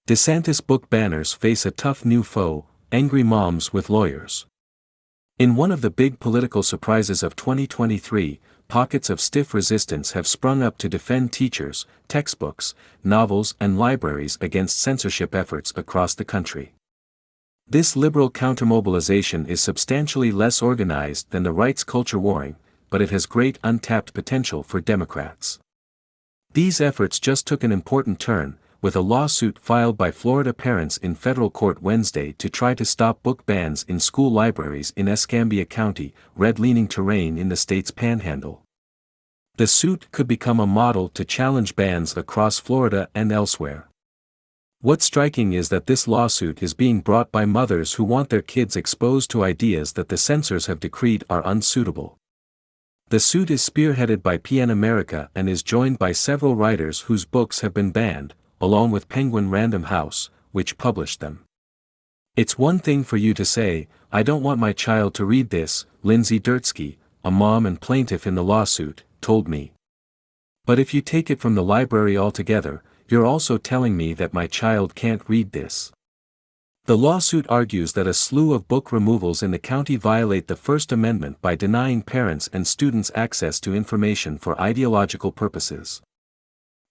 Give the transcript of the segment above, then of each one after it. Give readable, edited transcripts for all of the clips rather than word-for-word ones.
DeSantis book banners face a tough new foe, angry moms with lawyers. In one of the big political surprises of 2023, pockets of stiff resistance have sprung up to defend teachers, textbooks, novels and libraries against censorship efforts across the country. This liberal counter-mobilization is substantially less organized than the right's culture warring, but it has great untapped potential for Democrats. These efforts just took an important turn, with a lawsuit filed by Florida parents in federal court Wednesday to try to stop book bans in school libraries in Escambia County, red-leaning terrain in the state's panhandle. The suit could become a model to challenge bans across Florida and elsewhere. What's striking is that this lawsuit is being brought by mothers who want their kids exposed to ideas that the censors have decreed are unsuitable. The suit is spearheaded by PEN America and is joined by several writers whose books have been banned, along with Penguin Random House, which published them. "It's one thing for you to say, 'I don't want my child to read this,'" Lindsay Durtsky, a mom and plaintiff in the lawsuit, told me. "But if you take it from the library altogether, you're also telling me that my child can't read this." The lawsuit argues that a slew of book removals in the county violate the First Amendment by denying parents and students access to information for ideological purposes.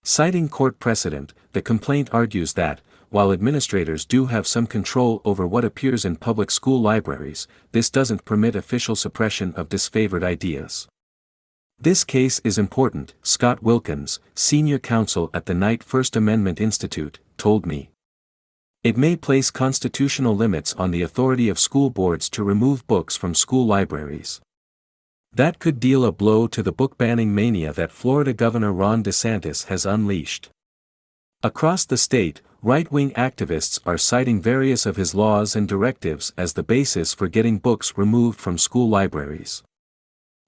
Citing court precedent, the complaint argues that, while administrators do have some control over what appears in public school libraries, this doesn't permit official suppression of disfavored ideas. "This case is important," Scott Wilkins, senior counsel at the Knight First Amendment Institute, told me. "It may place constitutional limits on the authority of school boards to remove books from school libraries. That could deal a blow to the book-banning mania that Florida Governor Ron DeSantis has unleashed." Across the state, right-wing activists are citing various of his laws and directives as the basis for getting books removed from school libraries.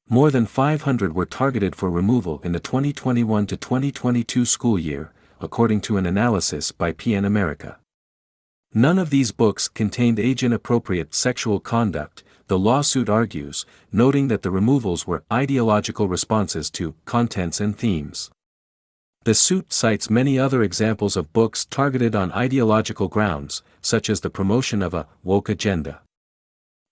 More than 500 were targeted for removal in the 2021 to 2022 school year, according to an analysis by PEN America. None of these books contained age-inappropriate sexual conduct, the lawsuit argues, noting that the removals were ideological responses to contents and themes. The suit cites many other examples of books targeted on ideological grounds, such as the promotion of a woke agenda.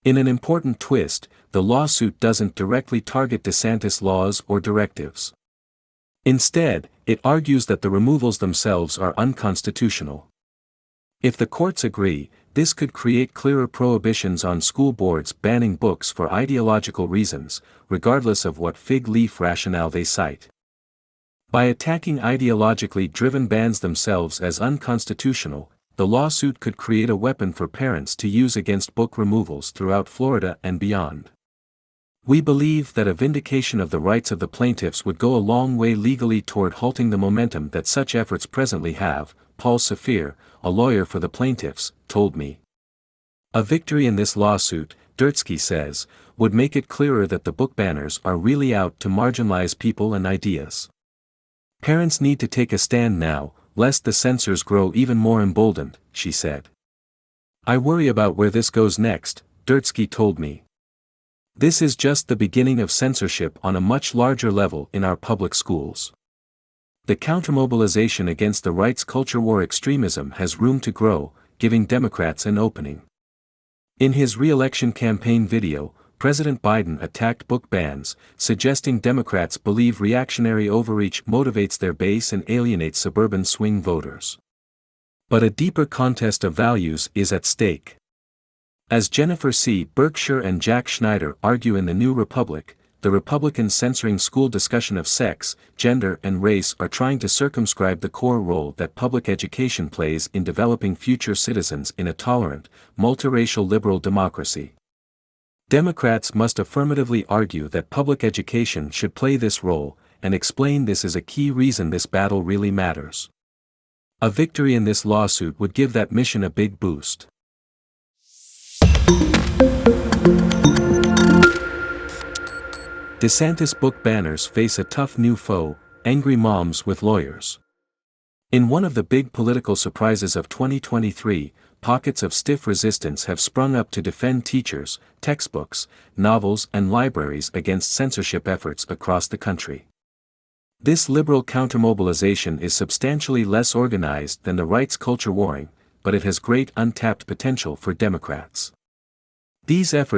In an important twist, the lawsuit doesn't directly target DeSantis laws or directives. Instead, it argues that the removals themselves are unconstitutional. If the courts agree, this could create clearer prohibitions on school boards banning books for ideological reasons, regardless of what fig leaf rationale they cite. By attacking ideologically driven bans themselves as unconstitutional, the lawsuit could create a weapon for parents to use against book removals throughout Florida and beyond. "We believe that a vindication of the rights of the plaintiffs would go a long way legally toward halting the momentum that such efforts presently have," Paul Saphir, a lawyer for the plaintiffs, told me. "A victory in this lawsuit," Durtsky says, "would make it clearer that the book banners are really out to marginalize people and ideas. Parents need to take a stand now, lest the censors grow even more emboldened," she said. "I worry about where this goes next," Durtsky told me. "This is just the beginning of censorship on a much larger level in our public schools. The counter-mobilization against the right's culture war extremism has room to grow, giving Democrats an opening." In his re-election campaign video, President Biden attacked book bans, suggesting Democrats believe reactionary overreach motivates their base and alienates suburban swing voters. But a deeper contest of values is at stake. As Jennifer C. Berkshire and Jack Schneider argue in The New Republic, the Republicans censoring school discussion of sex, gender and race are trying to circumscribe the core role that public education plays in developing future citizens in a tolerant, multiracial liberal democracy. Democrats must affirmatively argue that public education should play this role, and explain this is a key reason this battle really matters. A victory in this lawsuit would give that mission a big boost. DeSantis book banners face a tough new foe, angry moms with lawyers. In one of the big political surprises of 2023, pockets of stiff resistance have sprung up to defend teachers, textbooks, novels and libraries against censorship efforts across the country. This liberal counter-mobilization is substantially less organized than the right's culture warring, but it has great untapped potential for Democrats. These efforts